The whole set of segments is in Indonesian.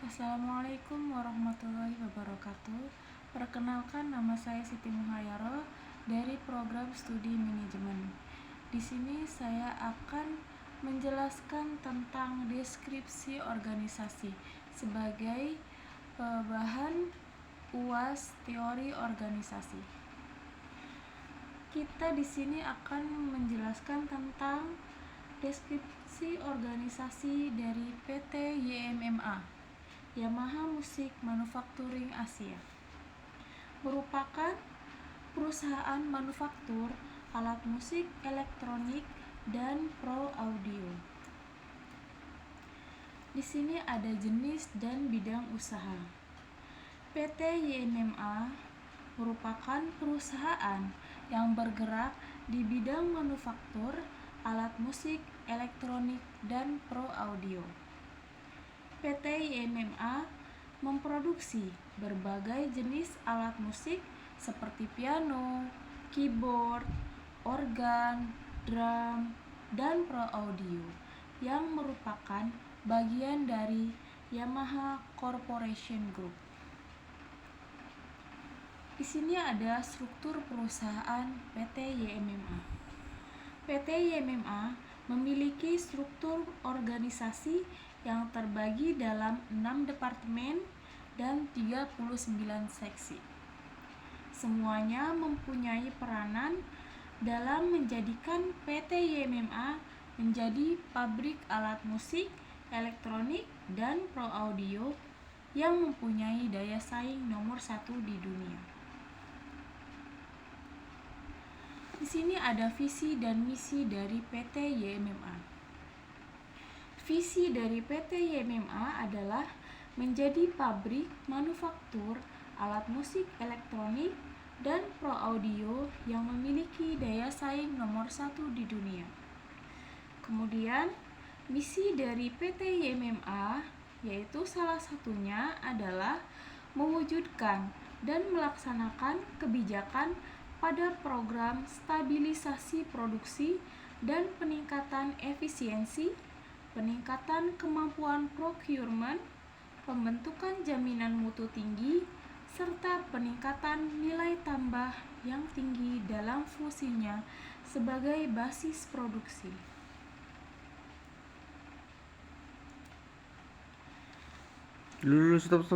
Assalamualaikum warahmatullahi wabarakatuh. Perkenalkan, nama saya Siti Muhayyaro dari program studi manajemen. Di sini saya akan menjelaskan tentang deskripsi organisasi sebagai bahan UAS teori organisasi. Kita di sini akan menjelaskan tentang deskripsi organisasi dari PT YMMA, Yamaha Music Manufacturing Asia, merupakan perusahaan manufaktur alat musik elektronik dan pro audio. Di sini ada jenis dan bidang usaha. PT YMMA merupakan perusahaan yang bergerak di bidang manufaktur alat musik elektronik dan pro audio. PT YMMA memproduksi berbagai jenis alat musik seperti piano, keyboard, organ, drum, dan pro audio yang merupakan bagian dari Yamaha Corporation Group. Di sini ada struktur perusahaan PT YMMA. PT YMMA memiliki struktur organisasi yang terbagi dalam 6 departemen dan 39 seksi. Semuanya mempunyai peranan dalam menjadikan PT YMMA menjadi pabrik alat musik, elektronik, dan pro audio yang mempunyai daya saing nomor 1 di dunia. Di sini ada visi dan misi dari PT YMMA. Visi dari PT YMMA adalah menjadi pabrik manufaktur alat musik elektronik dan pro audio yang memiliki daya saing nomor 1 di dunia. Kemudian, misi dari PT YMMA yaitu salah satunya adalah mewujudkan dan melaksanakan kebijakan pada program stabilisasi produksi dan peningkatan efisiensi, peningkatan kemampuan procurement, pembentukan jaminan mutu tinggi, serta peningkatan nilai tambah yang tinggi dalam fungsinya sebagai basis produksi. Stop.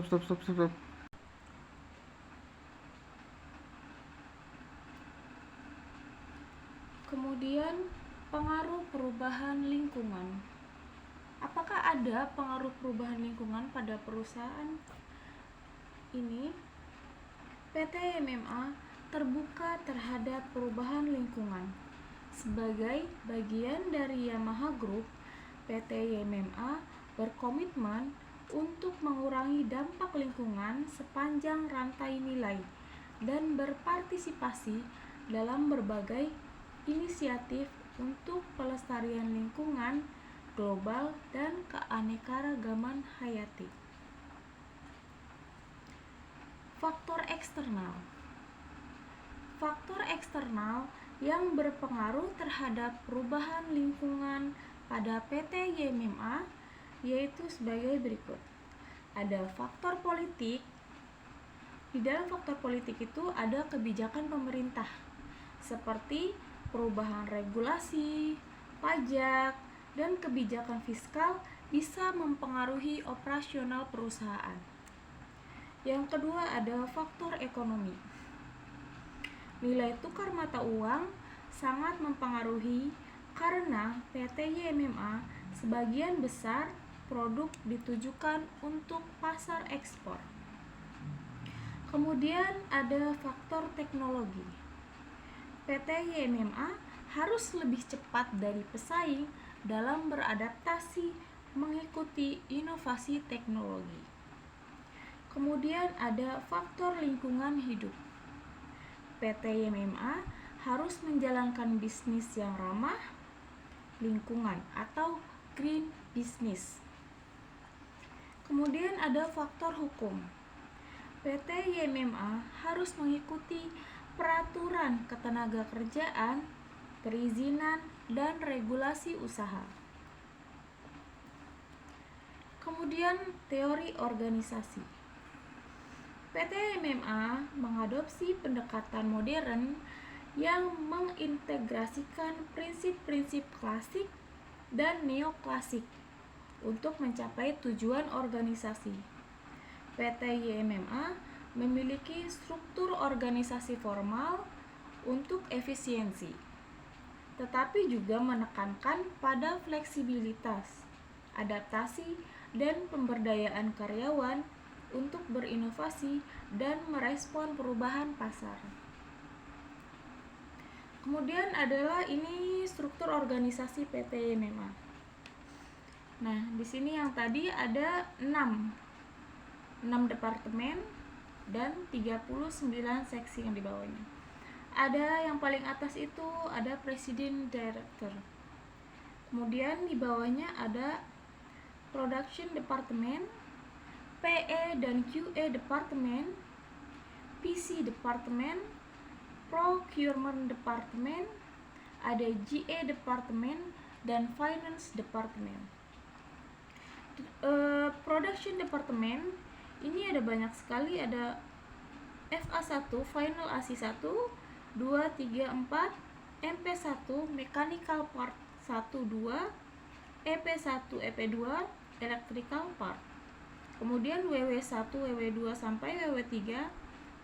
Kemudian, pengaruh perubahan lingkungan. Apakah ada pengaruh perubahan lingkungan pada perusahaan ini? PT YMMA terbuka terhadap perubahan lingkungan. Sebagai bagian dari Yamaha Group, PT YMMA berkomitmen untuk mengurangi dampak lingkungan sepanjang rantai nilai dan berpartisipasi dalam berbagai inisiatif untuk pelestarian lingkungan global dan keanekaragaman hayati. Faktor eksternal. Faktor eksternal yang berpengaruh terhadap perubahan lingkungan pada PT YMMA yaitu sebagai berikut. Ada faktor politik. Di dalam faktor politik itu ada kebijakan pemerintah seperti perubahan regulasi, pajak, dan kebijakan fiskal bisa mempengaruhi operasional perusahaan. Yang kedua ada faktor ekonomi. Nilai tukar mata uang sangat mempengaruhi karena PT YMMA sebagian besar produk ditujukan untuk pasar ekspor. Kemudian ada faktor teknologi. PT YMMA harus lebih cepat dari pesaing dalam beradaptasi mengikuti inovasi teknologi. Kemudian ada faktor lingkungan hidup. PT YMMA harus menjalankan bisnis yang ramah lingkungan atau green business. Kemudian ada faktor hukum. PT YMMA harus mengikuti peraturan ketenagakerjaan, perizinan, dan regulasi usaha. Kemudian teori organisasi. PT MMA mengadopsi pendekatan modern yang mengintegrasikan prinsip-prinsip klasik dan neoklasik untuk mencapai tujuan organisasi. PT YMMA memiliki struktur organisasi formal untuk efisiensi, tetapi juga menekankan pada fleksibilitas, adaptasi, dan pemberdayaan karyawan untuk berinovasi dan merespon perubahan pasar. Kemudian adalah ini struktur organisasi PT YMMA. Nah, di sini yang tadi ada 6 departemen dan 39 seksi yang di bawahnya. Ada yang paling atas itu ada Presiden Director. Kemudian di bawahnya ada Production Department, PE dan QE Department, PC Department, Procurement Department, ada GA Department, dan Finance Department. Production Department ini ada banyak sekali, ada FA1, Final AC1, 2, 3, 4, MP1, Mechanical Part 1, 2, EP1, EP2, Electrical Part. Kemudian WW1, WW2 sampai WW3,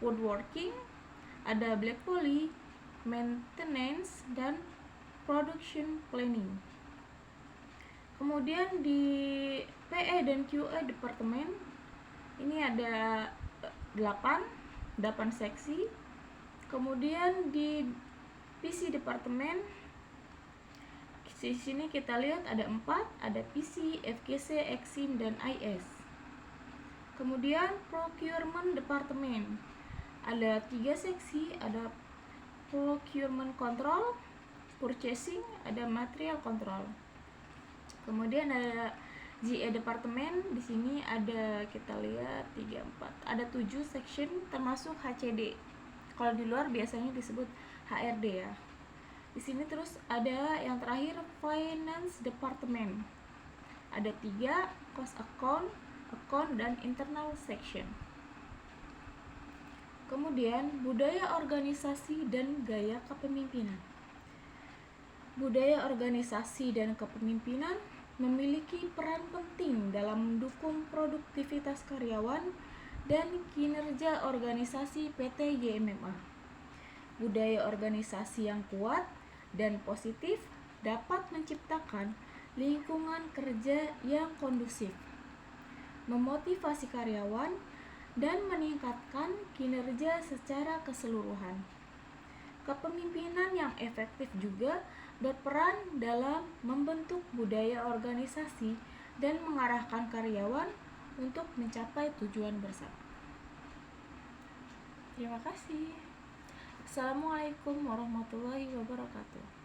Woodworking, ada Black Poly, Maintenance, dan Production Planning. Kemudian di PE dan QE Departemen ini ada 8 seksi. Kemudian di PC Departemen di sini kita lihat ada 4, ada PC, FGC, Exim, dan IS. Kemudian Procurement Department ada 3 seksi, ada Procurement Control, Purchasing, ada Material Control. Kemudian ada GA Department, di sini ada kita lihat 3, 4, ada 7 section termasuk HCD. Kalau di luar biasanya disebut HRD ya. Di sini terus ada yang terakhir Finance Department. Ada 3, Cost Account, dan Internal Section. Kemudian budaya organisasi dan gaya kepemimpinan. Budaya organisasi dan kepemimpinan memiliki peran penting dalam mendukung produktivitas karyawan dan kinerja organisasi PT YMMA. Budaya organisasi yang kuat dan positif dapat menciptakan lingkungan kerja yang kondusif, memotivasi karyawan, dan meningkatkan kinerja secara keseluruhan. Kepemimpinan yang efektif juga berperan dalam membentuk budaya organisasi dan mengarahkan karyawan untuk mencapai tujuan bersama. Terima kasih. Assalamualaikum warahmatullahi wabarakatuh.